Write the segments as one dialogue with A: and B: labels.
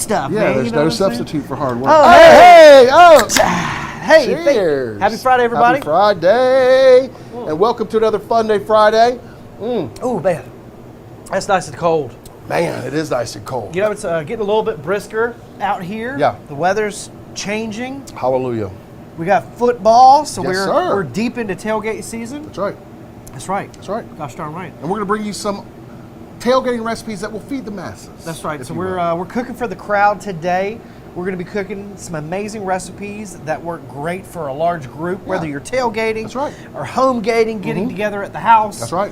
A: stuff,
B: Yeah,
A: man.
B: there's
A: You know
B: no
A: what I'm saying?
B: substitute for hard work.
A: Oh,
B: hey, oh!
A: Hey,
B: Cheers.
A: happy Friday, everybody.
B: Happy Friday, and welcome to another Funday Friday.
A: Oh, man, that's nice and cold.
B: Man, it is nice and cold.
A: You know, it's getting a little bit brisker out here.
B: Yeah.
A: The weather's changing.
B: Hallelujah.
A: We got football, so
B: Yes, sir.
A: we're deep into tailgate season.
B: That's right.
A: That's right.
B: That's right.
A: Gosh darn right.
B: And we're going to bring you some tailgating recipes that will feed the masses.
A: That's right.
B: if
A: So
B: you
A: we're
B: will.
A: we're cooking for the crowd today. We're going to be cooking some amazing recipes that work great for a large group, whether you're tailgating
B: That's right.
A: or home gating, getting together at the house.
B: That's right.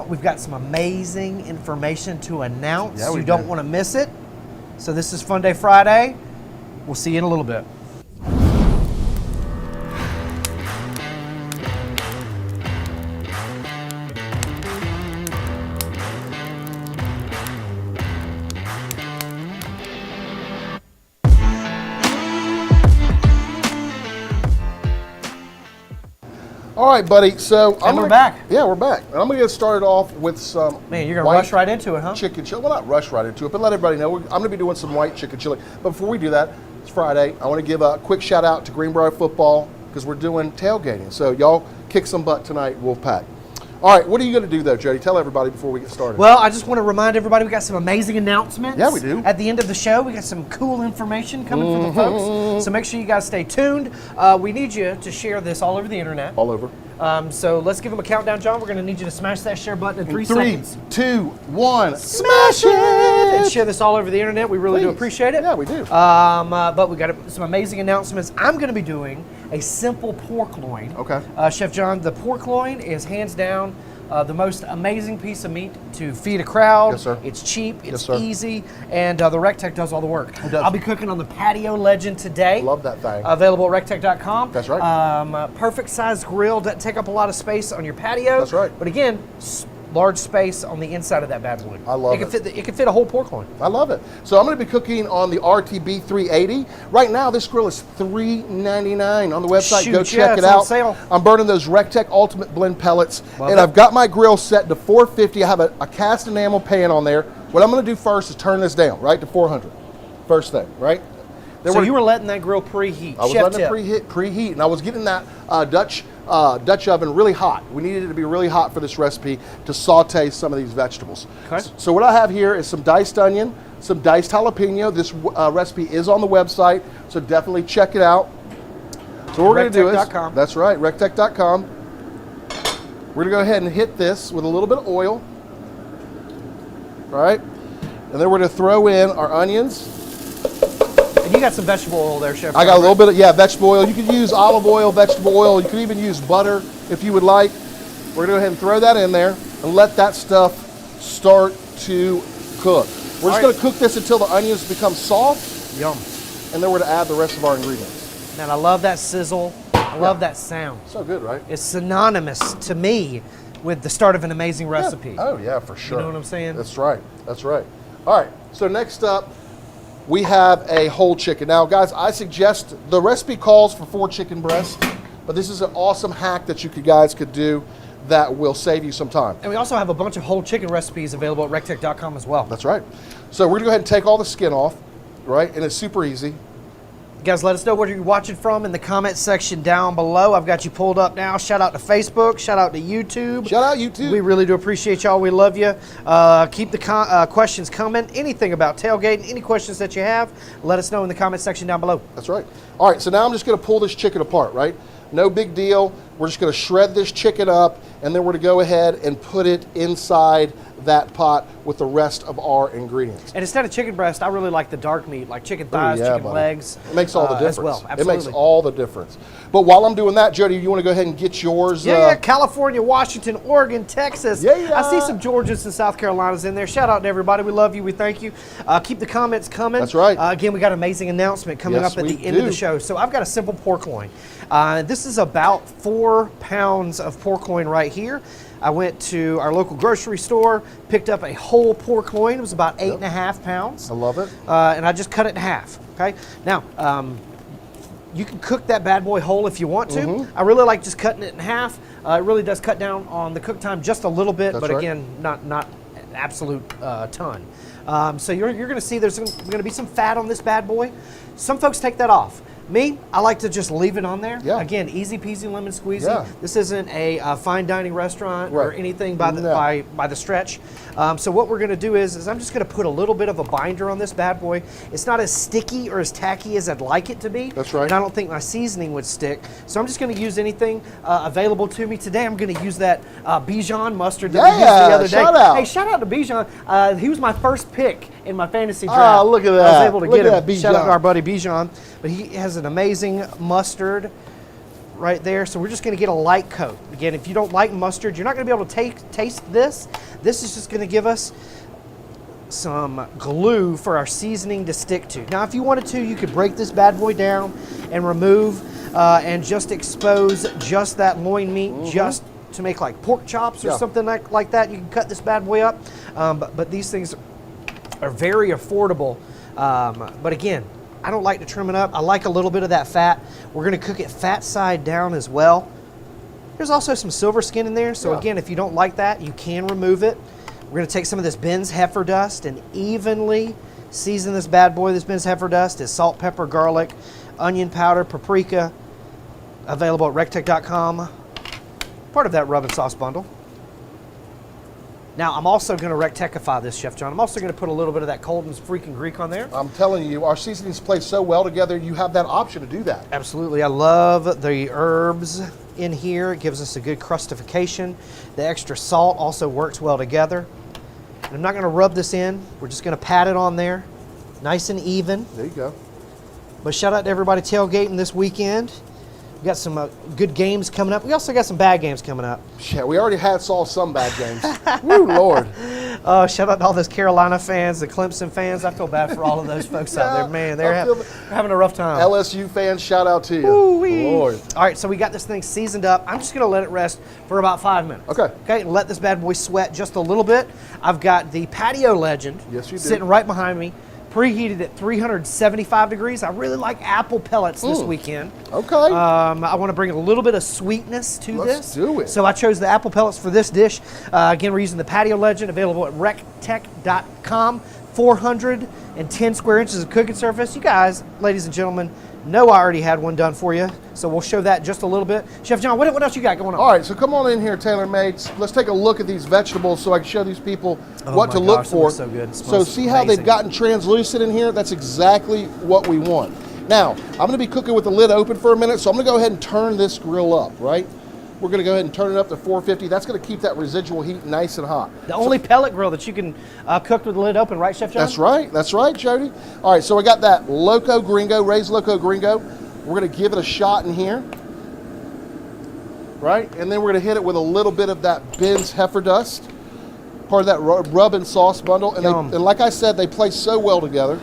A: We've got some amazing information to announce.
B: Yeah, we
A: you don't
B: do.
A: want to miss it. So this is Funday Friday. We'll see you in a little bit.
B: All right, buddy. So
A: we're back.
B: Yeah, we're back. And I'm going to get started off with some.
A: Man, you're going to rush right into it, huh?
B: Chicken chili. Well, not rush right into it, but let everybody know I'm going to be doing some white chicken chili. But before we do that, it's Friday. I want to give a quick shout out to Greenbrier football because we're doing tailgating. So y'all kick some butt tonight, Wolfpack. All right, what are you going to do though, Jody? Tell everybody before we get started.
A: Well, I just want to remind everybody we got some amazing announcements.
B: Yeah, we do.
A: At the end of the show, we got some cool information coming for the folks. So make sure you guys stay tuned. We need you to share this all over the internet.
B: All over.
A: So let's give them a countdown, John. We're going to need you to smash that share button in 3
B: 3,
A: seconds.
B: 2, 1, smash it!
A: And share this all over the internet. We really do
B: Please.
A: appreciate it.
B: Yeah, we do.
A: But we got some amazing announcements. I'm going to be doing a simple pork loin.
B: Okay.
A: Chef John, the pork loin is hands down the most amazing piece of meat to feed a crowd.
B: Yes, sir.
A: It's cheap,
B: Yes,
A: it's
B: sir.
A: easy, and the RecTech does all the work.
B: It does.
A: I'll be cooking on the Patio Legend today.
B: Love that thing.
A: Available at rectech.com.
B: That's right.
A: Perfect size grill, doesn't take up a lot of space on your patio.
B: That's right.
A: But again, large space on the inside of that bad boy.
B: I love
A: it. It can fit a whole pork loin.
B: I love it. So I'm going to be cooking on the RTB 380. Right now, this grill is $3.99 on the website.
A: Shoot,
B: Go
A: yeah,
B: check
A: it's
B: it
A: on
B: out.
A: sale.
B: I'm burning those RecTech Ultimate Blend pellets,
A: Love
B: and
A: it.
B: I've got my grill set to 450. I have a cast enamel pan on there. What I'm going to do first is turn this down, right, to 400. First thing, right? Then
A: So
B: we're-
A: you were letting that grill preheat.
B: I was
A: Chef
B: letting
A: tip.
B: it preheat, and I was getting that Dutch oven really hot. We needed it to be really hot for this recipe to saute some of these vegetables.
A: Okay.
B: So what I have here is some diced onion, some diced jalapeno. This recipe is on the website, so definitely check it out. So what we're going to do is,
A: Rectech.com.
B: that's right, rectech.com. We're going to go ahead and hit this with a little bit of oil. All right, and then we're going to throw in our onions.
A: And you got some vegetable oil there, Chef.
B: I got a little bit of, vegetable oil. You could use olive oil, vegetable oil. You could even use butter if you would like. We're going to go ahead and throw that in there and let that stuff start to cook. We're just going to cook this until the onions become soft,
A: Yum.
B: and then we're going to add the rest of our ingredients.
A: Man, I love that sizzle. I love that sound.
B: So good, right?
A: It's synonymous to me with the start of an amazing recipe.
B: Oh, yeah, for sure.
A: You know what I'm saying?
B: That's right. That's right. All right, so next up, we have a whole chicken. Now, guys, I suggest the recipe calls for 4 chicken breasts, but this is an awesome hack that you guys could do that will save you some time.
A: And we also have a bunch of whole chicken recipes available at rectech.com as well.
B: That's right. So we're gonna go ahead and take all the skin off, right? And it's super easy.
A: You guys, let us know where you're watching from in the comment section down below. I've got you pulled up now. Shout out to Facebook. Shout out to YouTube.
B: Shout out YouTube.
A: We really do appreciate y'all. We love you. Keep the questions coming. Anything about tailgating, any questions that you have, let us know in the comment section down below.
B: That's right. All right, so now I'm just gonna pull this chicken apart, right? No big deal. We're just gonna shred this chicken up, and then we're gonna go ahead and put it inside that pot with the rest of our ingredients.
A: And instead of chicken breast, I really like the dark meat, like chicken thighs,
B: yeah,
A: chicken
B: buddy.
A: legs.
B: It makes all the difference.
A: As well,
B: It
A: absolutely.
B: makes all the difference. But while I'm doing that, Jody, you want to go ahead and get yours?
A: Yeah, California, Washington, Oregon, Texas.
B: Yeah.
A: I see some Georgias and South Carolinas in there. Shout out to everybody. We love you. We thank you. Keep the comments coming.
B: That's right.
A: Again, we got an amazing announcement coming
B: Yes,
A: up at
B: we
A: the end of the
B: do.
A: show. So I've got a simple pork loin. This is about 4 pounds of pork loin right here. I went to our local grocery store, picked up a whole pork loin. It was about 8.5 pounds.
B: I love it.
A: And I just cut it in half. Okay. Now, you can cook that bad boy whole if you want to.
B: Mm-hmm.
A: I really like just cutting it in half. It really does cut down on the cook time just a little bit,
B: That's
A: but
B: right.
A: again, not absolute ton. So you're going to see there's going to be some fat on this bad boy. Some folks take that off. Me, I like to just leave it on there.
B: Yeah.
A: Again, easy peasy lemon squeezy.
B: Yeah.
A: This isn't a fine dining restaurant or
B: Right.
A: anything by the stretch. So what we're going to do is I'm just going to put a little bit of a binder on this bad boy. It's not as sticky or as tacky as I'd like it to be.
B: That's right.
A: And I don't think my seasoning would stick. So I'm just going to use anything available to me. Today I'm going to use that Bijan mustard that we used the other day.
B: Shout out.
A: Hey, shout out to Bijan. He was my first pick in my fantasy draft.
B: Oh, look at
A: I
B: that.
A: was able to
B: Look
A: get
B: at
A: him.
B: that,
A: Shout out to
B: Bijan.
A: our buddy Bijan. But he has an amazing mustard right there. So we're just going to get a light coat. Again, if you don't like mustard, you're not going to be able to taste this. This is just going to give us some glue for our seasoning to stick to. Now, if you wanted to, you could break this bad boy down and remove and just expose just that loin meat just to make like pork chops or something like that. You can cut this bad boy up. But these things are very affordable. But again, I don't like to trim it up. I like a little bit of that fat. We're going to cook it fat side down as well. There's also some silver skin in there. So again, if you don't like that, you can remove it. We're going to take some of this Ben's heifer dust and evenly season this bad boy. This Ben's heifer dust is salt, pepper, garlic, onion powder, paprika, available at rectech.com. Part of that rub and sauce bundle. Now, I'm also going to Rectechify this, Chef John. I'm also going to put a little bit of that Colton's freaking Greek on there.
B: I'm telling you, our seasonings play so well together, you have that option to do that.
A: Absolutely. I love the herbs in here. It gives us a good crustification. The extra salt also works well together. And I'm not going to rub this in. We're just going to pat it on there, nice and even.
B: There you go.
A: But shout out to everybody tailgating this weekend. We got some good games coming up. We also got some bad games coming up.
B: Yeah, we already saw some bad games. Woo, Lord.
A: Shout out to all those Carolina fans, the Clemson fans. I feel bad for all of those folks out there. Man, they're having a rough time.
B: LSU fans, shout out to you.
A: Ooh-wee.
B: Lord.
A: All right, so we got this thing seasoned up. I'm just going to let it rest for about 5 minutes.
B: Okay.
A: Okay, and let this bad boy sweat just a little bit. I've got the Patio Legend
B: Yes, you do.
A: sitting right behind me, preheated at 375 degrees. I really like apple pellets this weekend.
B: Okay.
A: I want to bring a little bit of sweetness to this.
B: Let's do it.
A: So I chose the apple pellets for this dish. Again, we're using the Patio Legend, available at rectech.com. 410 square inches of cooking surface. You guys, ladies and gentlemen, know I already had one done for you, so we'll show that just a little bit. Chef John, what else you got going on?
B: All right, so come on in here, TaylorMade. Let's take a look at these vegetables so I can show these people what to look for.
A: So good. It
B: So
A: smells
B: see how they've
A: amazing.
B: gotten translucent in here? That's exactly what we want. Now, I'm going to be cooking with the lid open for a minute, so I'm going to go ahead and turn this grill up, right? We're going to go ahead and turn it up to 450. That's going to keep that residual heat nice and hot.
A: The only pellet grill that you can cook with the lid open, right, Chef John?
B: That's right, Jody. All right, so I got that Loco Gringo, raised Loco Gringo. We're going to give it a shot in here, right? And then we're going to hit it with a little bit of that Ben's heifer dust, part of that rub and sauce bundle. And, and like I said, they play so well together.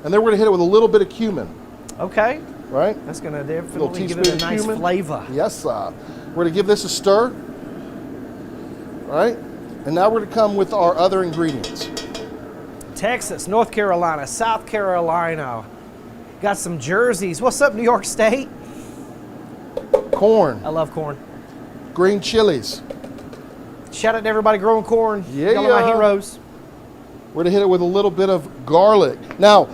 B: And then we're going to hit it with a little bit of cumin.
A: Okay.
B: Right?
A: That's going to
B: Little
A: definitely give
B: teaspoon
A: it a
B: of
A: nice
B: cumin.
A: flavor.
B: Yes, we're going to give this a stir, right? And now we're going to come with our other ingredients.
A: Texas, North Carolina, South Carolina. Got some jerseys. What's up, New York State?
B: Corn,
A: I love corn.
B: green chilies.
A: Shout out to everybody growing corn.
B: Yeah.
A: Y'all are my heroes.
B: We're going to hit it with a little bit of garlic. Now,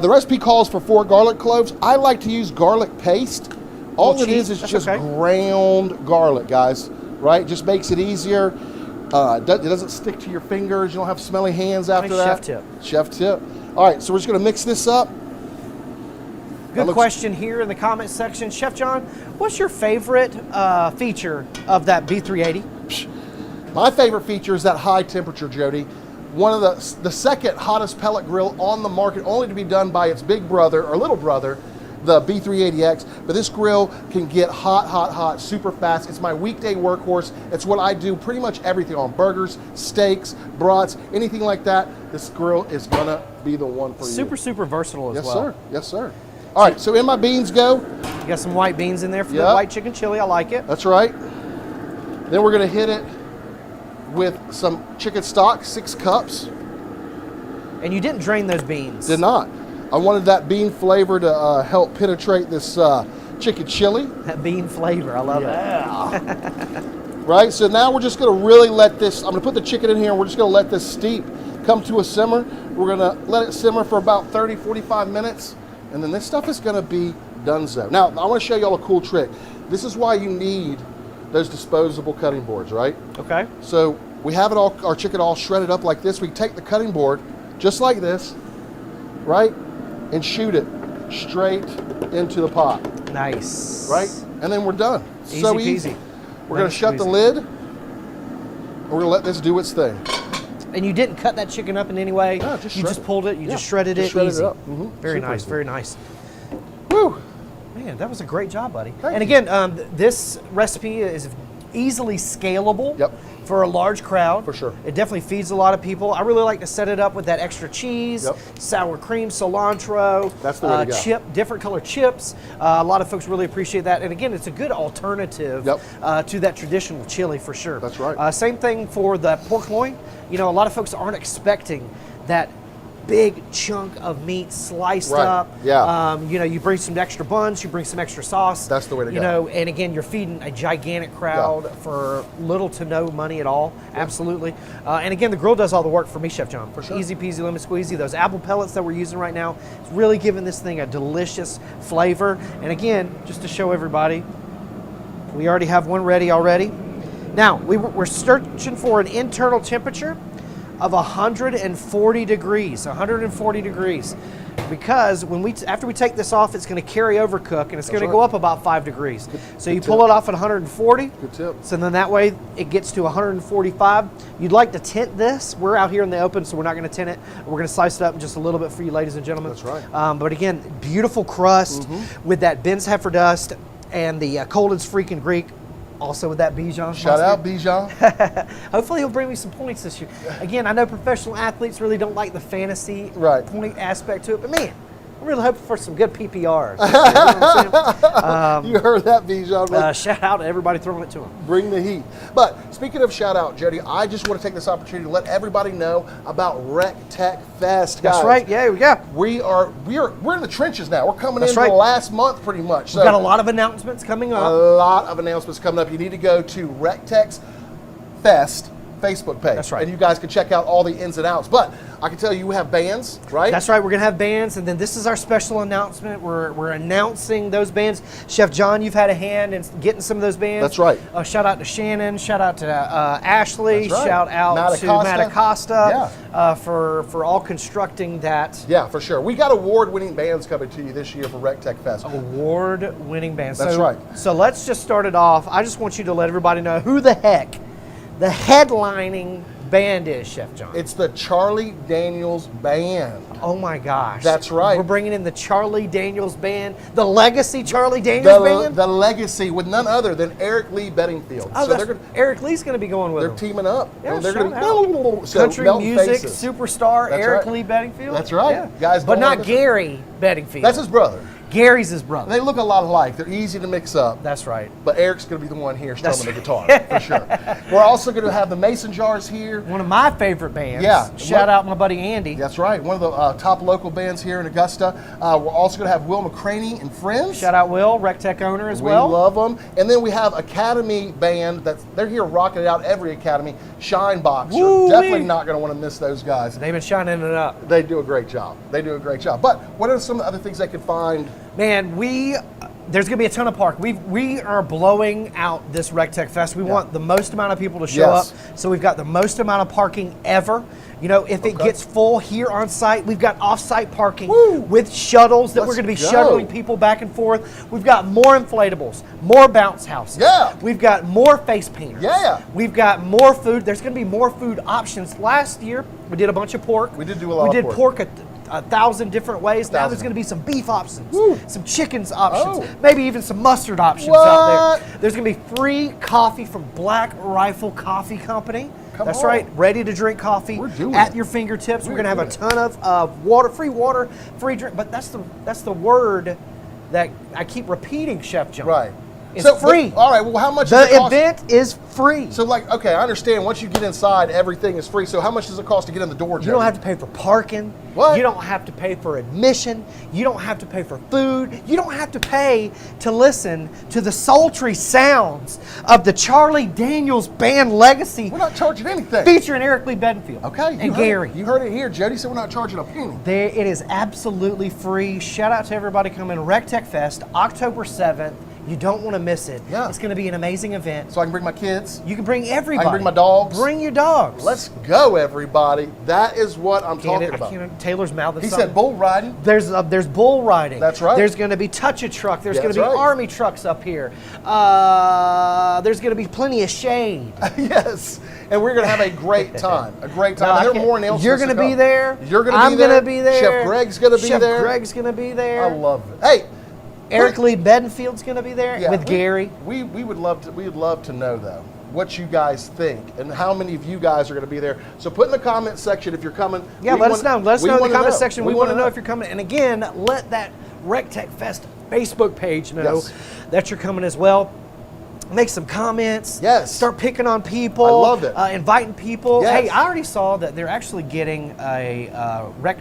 B: the recipe calls for 4 garlic cloves. I like to use garlic paste. All it is
A: That's
B: just
A: okay.
B: ground garlic, guys, right? Just makes it easier. It doesn't stick to your fingers. You don't have smelly hands after
A: Nice
B: that.
A: chef tip.
B: Chef tip. All right, so we're just going to mix this up.
A: Good question here in the comment section. Chef John, what's your favorite feature of that B380?
B: My favorite feature is that high temperature, Jody. One of the second hottest pellet grill on the market, only to be done by its big brother or little brother, the B380X. But this grill can get hot, super fast. It's my weekday workhorse. It's what I do pretty much everything on: burgers, steaks, brats, anything like that. This grill is gonna be the one for you.
A: Super versatile as
B: Yes,
A: well.
B: sir. Yes, sir. All right, so in my beans go.
A: You got some white beans in there for the
B: Yep.
A: white chicken chili. I like it.
B: That's right. Then we're gonna hit it with some chicken stock, 6 cups.
A: And you didn't drain those beans.
B: Did not. I wanted that bean flavor to help penetrate this chicken chili.
A: That bean flavor. I love it.
B: right? So now we're just gonna really let this, I'm gonna put the chicken in here and we're just gonna let this steep come to a simmer. We're gonna let it simmer for about 30, 45 minutes, and then this stuff is gonna be donezo. Now, I wanna show y'all a cool trick. This is why you need those disposable cutting boards, right?
A: Okay.
B: So we have it all, our chicken all shredded up like this. We take the cutting board, just like this, right? And shoot it straight into the pot.
A: Nice.
B: Right? And then we're done.
A: Easy
B: So
A: peasy.
B: easy. We're gonna shut the lid, and we're gonna let this do its thing.
A: And you didn't cut that chicken up in any way?
B: No,
A: you just pulled it, you just shredded
B: just
A: it
B: shredded
A: easy.
B: it up.
A: Very
B: Super
A: nice,
B: easy.
A: very nice.
B: Woo!
A: Man, that was a great job, buddy.
B: Thank
A: and
B: you.
A: again, this recipe is easily scalable
B: Yep.
A: for a large crowd.
B: For sure.
A: It definitely feeds a lot of people. I really like to set it up with that extra cheese,
B: Yep.
A: sour cream, cilantro,
B: That's the way to go.
A: different color chips. A lot of folks really appreciate that. And again, it's a good alternative
B: Yep.
A: to that traditional chili for sure.
B: That's right.
A: Same thing for the pork loin. You know, a lot of folks aren't expecting that big chunk of meat sliced
B: Right.
A: up.
B: Yeah.
A: You know, you bring some extra buns, you bring some extra sauce.
B: That's the way to
A: You
B: go.
A: know, and again, you're feeding a gigantic crowd for little to no money at all. Absolutely. And again, the grill does all the work for me, Chef John.
B: For sure.
A: Easy peasy, lemon squeezy. Those apple pellets that we're using right now, it's really giving this thing a delicious flavor. And again, just to show everybody, we already have one ready already. Now, we're searching for an internal temperature of 140 degrees, 140 degrees. Because after we take this off, it's going to carry over cook, and it's going to go up about 5 degrees. So you pull it off at 140.
B: Good tip.
A: So then that way it gets to 145. You'd like to tint this. We're out here in the open, so we're not going to tint it. We're going to slice it up just a little bit for you, ladies and gentlemen.
B: That's right.
A: But again, beautiful crust with that Ben's heifer dust and the Colden's freaking Greek. Also with that Bijan.
B: Shout out, Bijan.
A: Hopefully he'll bring me some points this year. Again, I know professional athletes really don't like the fantasy point aspect to it, but man, I'm really hoping for some good PPRs. You know what I'm saying?
B: You heard that, Bijan.
A: Shout out to everybody throwing it to him.
B: Bring the heat. But speaking of shout out, Jody, I just want to take this opportunity to let everybody know about Tec Fest, guys.
A: That's right. Yeah,
B: We're in the trenches now. We're coming into
A: right.
B: the last month pretty much. So
A: We've got a lot of announcements coming
B: a
A: up.
B: lot of announcements coming up. You need to go to Tec Fest Facebook page.
A: That's right.
B: And you guys can check out all the ins and outs. But I can tell you have bands, right?
A: That's right. We're going to have bands, and then this is our special announcement. We're announcing those bands. Chef John, you've had a hand in getting some of those bands.
B: That's right.
A: Shout out to Shannon. Shout out to Ashley.
B: That's right.
A: Shout out to Matt Acosta for all constructing that.
B: Yeah, for sure. We got award-winning bands coming to you this year for Tec Fest.
A: Award-winning bands.
B: That's right.
A: So let's just start it off. I just want you to let everybody know who the heck the headlining band is, Chef John.
B: It's the Charlie Daniels Band.
A: Oh my gosh.
B: That's right.
A: We're bringing in the Charlie Daniels Band, the legacy Charlie Daniels Band.
B: The legacy with none other than Eric Lee Bedingfield.
A: Oh, so Eric Lee's going to be going with
B: they're
A: them.
B: teaming up.
A: Yeah,
B: and they're
A: shout
B: going to
A: country music superstar
B: That's
A: Eric
B: right.
A: Lee Bedingfield.
B: That's right.
A: Yeah.
B: Guys,
A: but
B: don't
A: not
B: let
A: Gary Bedingfield.
B: That's his brother.
A: Gary's his brother.
B: They look a lot alike. They're easy to mix up.
A: That's right.
B: But Eric's going to be the one here strumming the guitar, for sure. We're also going to have the Mason Jars here.
A: One of my favorite bands.
B: Yeah.
A: Shout out my buddy Andy.
B: That's right. One of the top local bands here in Augusta. We're also going to have Will McCraney and Friends.
A: Shout out Will, Tec owner as well.
B: We love them. And then we have Academy Band. They're here rocking it out every Academy. Shine Box. You're definitely not going to want to miss those guys.
A: They've been shining it up.
B: They do a great job. They do a great job. But what are some of the other things they can find?
A: Man, there's going to be a ton of park. We are blowing out this Tec Fest. We want the most amount of people to show up. So we've got the most amount of parking ever. You know, if it gets full here on site, we've got off-site parking with shuttles that we're going to be shuttling people back and forth. We've got more inflatables, more bounce houses.
B: Yeah.
A: We've got more face painters.
B: Yeah.
A: We've got more food. There's going to be more food options. Last year, we did a bunch of pork.
B: We did do a lot of pork.
A: We did pork 1,000 different ways. Now there's going to be some beef options, some chickens options, maybe even some mustard options out there. There's going to be free coffee from Black Rifle Coffee Company. That's right, ready to drink coffee at your fingertips. We're going to have a ton of water, free drink. But that's the word that I keep repeating, Chef John.
B: Right.
A: It's free.
B: All right, well, how much does it
A: The
B: cost?
A: event is free.
B: So, like, okay, I understand. Once you get inside, everything is free. So how much does it cost to get in the door, Jody?
A: You don't have to pay for parking.
B: What?
A: You don't have to pay for admission. You don't have to pay for food. You don't have to pay to listen to the sultry sounds of the Charlie Daniels Band Legacy
B: We're not charging anything.
A: featuring Eric Lee Bedingfield.
B: Okay.
A: And Gary.
B: You heard it here. Jody said we're not charging a penny.
A: It is absolutely free. Shout out to everybody coming. Tec Fest, October 7th. You don't want to miss it.
B: Yeah.
A: It's going to be an amazing event.
B: So I can bring my kids.
A: You can bring everybody.
B: I can bring my dogs.
A: Bring your dogs.
B: Let's go, everybody. That is what I'm talking about.
A: Taylor's mouth.
B: He said bull riding.
A: There's bull riding.
B: That's right.
A: There's going to be touch-a-truck. There's going to be
B: That's right.
A: army trucks up here. There's going to be plenty of shade.
B: Yes. And we're going to have a great time. A great time.
A: No,
B: I
A: I
B: hear
A: can't-
B: more announcements.
A: You're going to be
B: come.
A: there.
B: You're going to be
A: I'm
B: there.
A: going to be there.
B: Chef Greg's going to be
A: Chef
B: there.
A: Greg's going to be there.
B: I love it. Hey,
A: Eric Lee Bedingfield's going to be there with Gary.
B: We would love to know though what you guys think and how many of you guys are going to be there. So put in the comment section if you're coming.
A: Yeah, let us know. Let us know in the comment section. We want to know
B: know
A: if you're coming. And again, let that Tec Fest Facebook page know that you're coming as well. Make some comments.
B: Yes.
A: Start picking on people.
B: I love it.
A: Inviting people.
B: Yes.
A: Hey, I already saw that they're actually getting a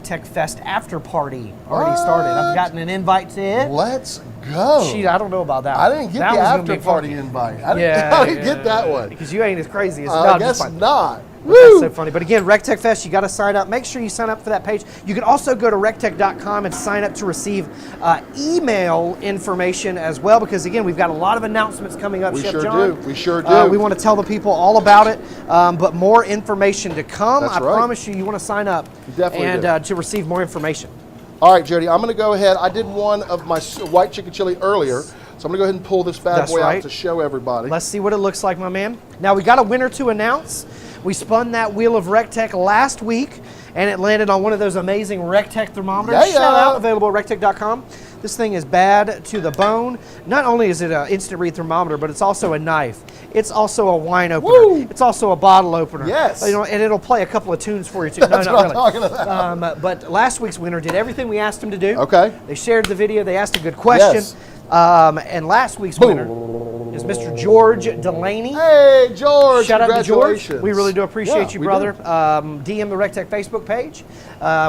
A: Tec Fest after party already started. I've gotten an invite to it.
B: Let's go.
A: I don't know about that.
B: I didn't get
A: That
B: the
A: one's gonna
B: after
A: be
B: party
A: funky.
B: invite. I didn't get that one.
A: Because you ain't as crazy as
B: I guess
A: just fine.
B: not.
A: But that's
B: Woo!
A: so funny. But again, Tec Fest, you got to sign up. Make sure you sign up for that page. You can also go to rectech.com and sign up to receive email information as well. Because again, we've got a lot of announcements coming up.
B: We
A: Chef
B: sure
A: John.
B: do. We sure do.
A: We want to tell the people all about it. But more information to come.
B: That's
A: I
B: right.
A: promise you, you want to sign up
B: definitely
A: and to receive more information.
B: All right, Jody, I'm going to go ahead. I did one of my white chicken chili earlier, so I'm going to go ahead and pull this bad
A: That's
B: boy
A: right.
B: out to show everybody.
A: Let's see what it looks like, my man. Now, we got a winner to announce. We spun that wheel of Tec last week, and it landed on one of those amazing Tec thermometers.
B: Yeah.
A: Shout out, available at rectech.com. This thing is bad to the bone. Not only is it an instant read thermometer, but it's also a knife. It's also a wine opener.
B: Woo!
A: It's also a bottle opener.
B: Yes.
A: You know, and it'll play a couple of tunes for you too.
B: That's
A: no,
B: what
A: not
B: I'm
A: really.
B: talking about.
A: But last week's winner did everything we asked him to do.
B: Okay.
A: They shared the video. They asked a good question.
B: Yes.
A: And last week's winner is Mr. George Delaney.
B: Hey, George,
A: Shout out to George.
B: congratulations.
A: We really do appreciate you,
B: we
A: brother.
B: do.
A: DM the Tec Facebook page.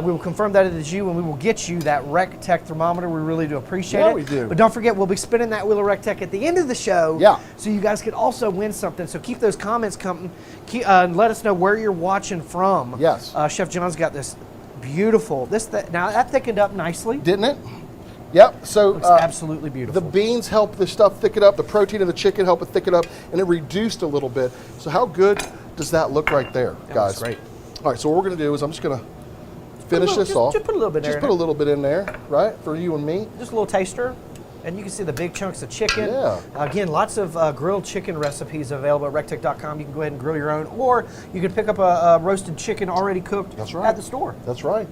A: We will confirm that it is you, and we will get you that Tec thermometer. We really do appreciate
B: Yeah,
A: it.
B: we do.
A: But don't forget, we'll be spinning that wheel of Tec at the end of the show.
B: Yeah.
A: So you guys could also win something. So keep those comments coming. Let us know where you're watching from.
B: Yes.
A: Chef John's got this beautiful. Now that thickened up nicely.
B: Didn't it? Yep. So
A: Looks absolutely beautiful.
B: the beans help the stuff thicken up. The protein of the chicken help it thicken up, and it reduced a little bit. So how good does that look right there, guys?
A: looks great.
B: All right. So what we're going to do is I'm just going to finish this off.
A: Just put a little bit
B: Just
A: there.
B: put a little bit in there, right, for you and me.
A: Just a little taster. And you can see the big chunks of chicken.
B: Yeah.
A: Again, lots of grilled chicken recipes available at rectech.com. You can go ahead and grill your own, or you can pick up a roasted chicken already cooked
B: That's right.
A: at the store.
B: That's right.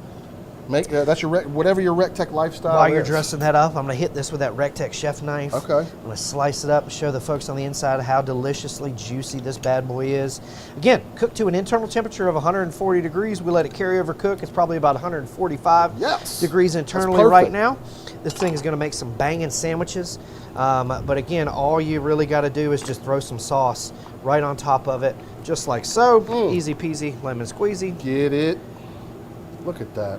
B: Make that's your whatever your Tec lifestyle
A: While you're
B: is.
A: dressing that up, I'm going to hit this with that Tec chef knife.
B: Okay.
A: I'm going to slice it up and show the folks on the inside how deliciously juicy this bad boy is. Again, cooked to an internal temperature of 140 degrees. We let it carry over cook. It's probably about 145
B: Yes.
A: degrees
B: That's
A: internally right
B: perfect.
A: now. This thing is going to make some banging sandwiches. But again, all you really got to do is just throw some sauce right on top of it, just like so. Easy peasy, lemon squeezy.
B: Get it? Look at that.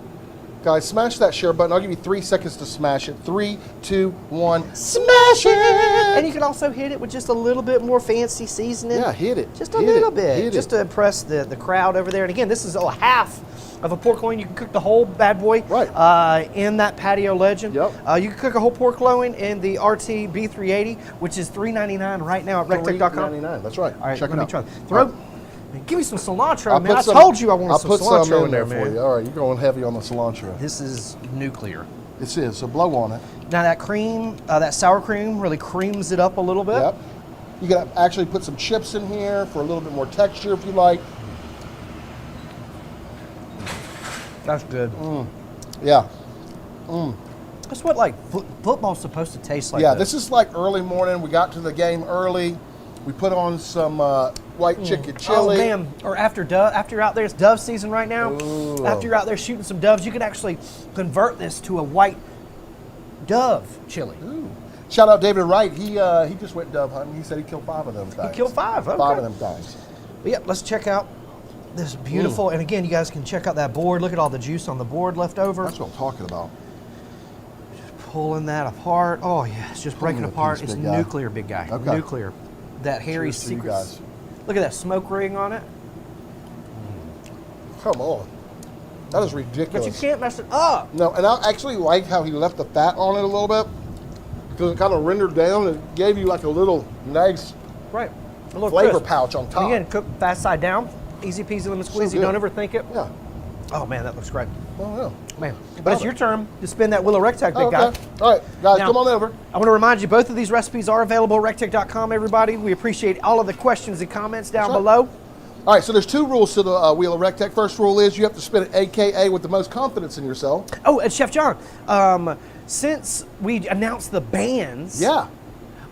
B: Guys, smash that share button. I'll give you 3 seconds to smash it. 3, 2, 1. Smash it!
A: And you can also hit it with just a little bit more fancy seasoning.
B: Yeah, hit it.
A: Just a
B: Hit
A: little
B: it.
A: bit,
B: Hit
A: just
B: it.
A: to impress the crowd over there. And again, this is a half of a pork loin. You can cook the whole bad boy
B: Right.
A: in that Patio Legend.
B: Yep.
A: You can cook a whole pork loin in the RT B380, which is $3.99 right now at rectech.com.
B: $3.99. That's right.
A: All right,
B: Check
A: let
B: it
A: me
B: out.
A: try. Throw. Give me some cilantro,
B: I'll
A: man.
B: put
A: I
B: some-
A: told you I wanted
B: I'll
A: some
B: put
A: cilantro
B: some
A: in there,
B: for
A: man.
B: you. All right, you're going heavy on the cilantro.
A: This is nuclear.
B: This is, so blow on it.
A: Now that cream, that sour cream really creams it up a little bit.
B: Yep. You got to actually put some chips in here for a little bit more texture if you like.
A: That's good.
B: Yeah.
A: That's what like football's supposed to taste like.
B: Yeah, this is like early morning. We got to the game early. We put on some white chicken chili.
A: Oh man! Or after you're out there, it's dove season right now.
B: Ooh.
A: After you're out there shooting some doves, you can actually convert this to a white dove chili.
B: Ooh. Shout out David Wright. He just went dove hunting. He said he killed 5 of them things.
A: He killed 5. Okay.
B: 5 of them things.
A: But yeah, let's check out this beautiful. And again, you guys can check out that board. Look at all the juice on the board left over.
B: That's what I'm talking about.
A: Pulling that apart. Oh yeah, it's just breaking apart.
B: piece,
A: It's
B: big guy.
A: nuclear, big guy.
B: Okay.
A: Nuclear. That hairy
B: Cheers to you
A: secret.
B: guys.
A: Look at that smoke ring on it.
B: Come on. That is ridiculous.
A: But you can't mess it up.
B: No, and I actually like how he left the fat on it a little bit because it kind of rendered down and gave you like a little nice
A: Right. A little
B: flavor
A: crisp.
B: pouch on top.
A: And again, cook fast side down. Easy peasy lemon squeezy.
B: good.
A: Don't overthink it.
B: Yeah.
A: Oh man, that looks great.
B: Oh, yeah.
A: Man. But it's your turn to spin that Willow Rectech, big guy.
B: All right, guys,
A: Now,
B: come on over.
A: I want to remind you, both of these recipes are available at rectech.com, everybody. We appreciate all of the questions and comments down
B: That's right.
A: below.
B: All right, so there's 2 rules to the Wheel of Rectech. First rule is you have to spin it AKA with the most confidence in yourself.
A: Oh, and Chef John, since we announced the bands,
B: Yeah.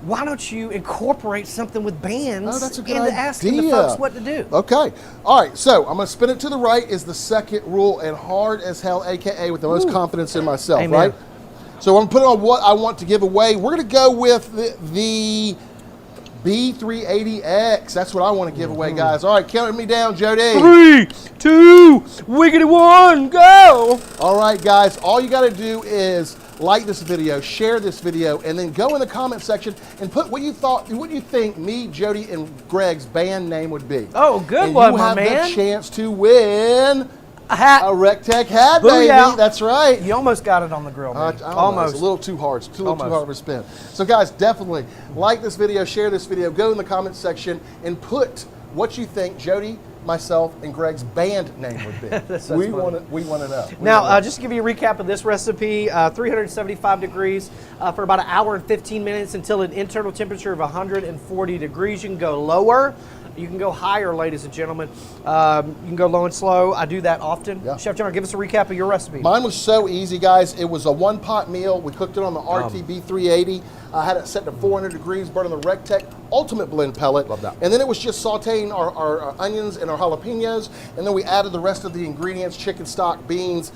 A: why don't you incorporate something with bands
B: Oh, that's a good
A: into
B: idea.
A: asking the folks what to do?
B: Okay. All right, so I'm going to spin it to the right is the second rule, and hard as hell, AKA with the most confidence in myself,
A: Amen.
B: right? So I'm putting on what I want to give away. We're going to go with the B380X. That's what I want to give away, guys. All right, counting me down, Jody.
A: 3, 2, wiggity 1, go!
B: All right, guys, all you got to do is like this video, share this video, and then go in the comment section and put what you think me, Jody, and Greg's band name would be.
A: Oh, good
B: and
A: one,
B: you
A: my
B: have
A: man.
B: the chance to win
A: A hat.
B: a Rectech hat,
A: Booyah.
B: baby. That's right.
A: You almost got it on the grill, man.
B: I don't know,
A: Almost.
B: it's a little too hard. It's a little too
A: Almost.
B: hard of a spin. So, guys, definitely like this video, share this video, go in the comment section, and put what you think Jody, myself, and Greg's band name would be.
A: That's so
B: we
A: funny.
B: want to know. We
A: Now,
B: wanna know.
A: just to give you a recap of this recipe, 375 degrees for about an hour and 15 minutes until an internal temperature of 140 degrees. You can go lower. You can go higher, ladies and gentlemen. You can go low and slow. I do that often.
B: Yeah.
A: Chef John, give us a recap of your recipe.
B: Mine was so easy, guys. It was a 1-pot meal. We cooked it on the RTB 380. I had it set to 400 degrees, burning the Rectech Ultimate Blend pellet.
A: Love that.
B: And then it was just sauteing our onions and our jalapenos. And then we added the rest of the ingredients, chicken stock, beans,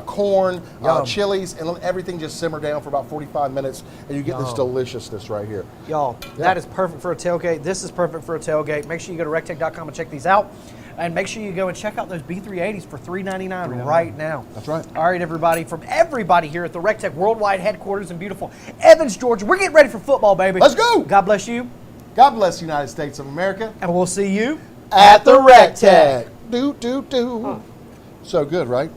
B: corn,
A: Yum.
B: chilies, and let everything just simmer down for about 45 minutes. And you get this
A: Yum.
B: deliciousness right here.
A: Y'all, that is perfect for a tailgate. This is perfect for a tailgate. Make sure you go to rectech.com and check these out. And make sure you go and check out those B380s for $3.99 right now.
B: That's right.
A: All right, everybody. From everybody here at the Rectech Worldwide Headquarters in beautiful Evans, Georgia, we're getting ready for football, baby.
B: Let's go.
A: God bless you,
B: God bless the United States of America.
A: and we'll see you
B: At the Rectech. Do. So good, right?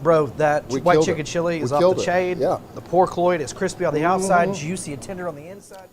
A: Bro, that
B: We
A: white
B: killed
A: chicken
B: it.
A: chili
B: We
A: is off
B: killed
A: the
B: it.
A: chain.
B: Yeah.
A: The pork loin is crispy on the outside, juicy and tender on the inside.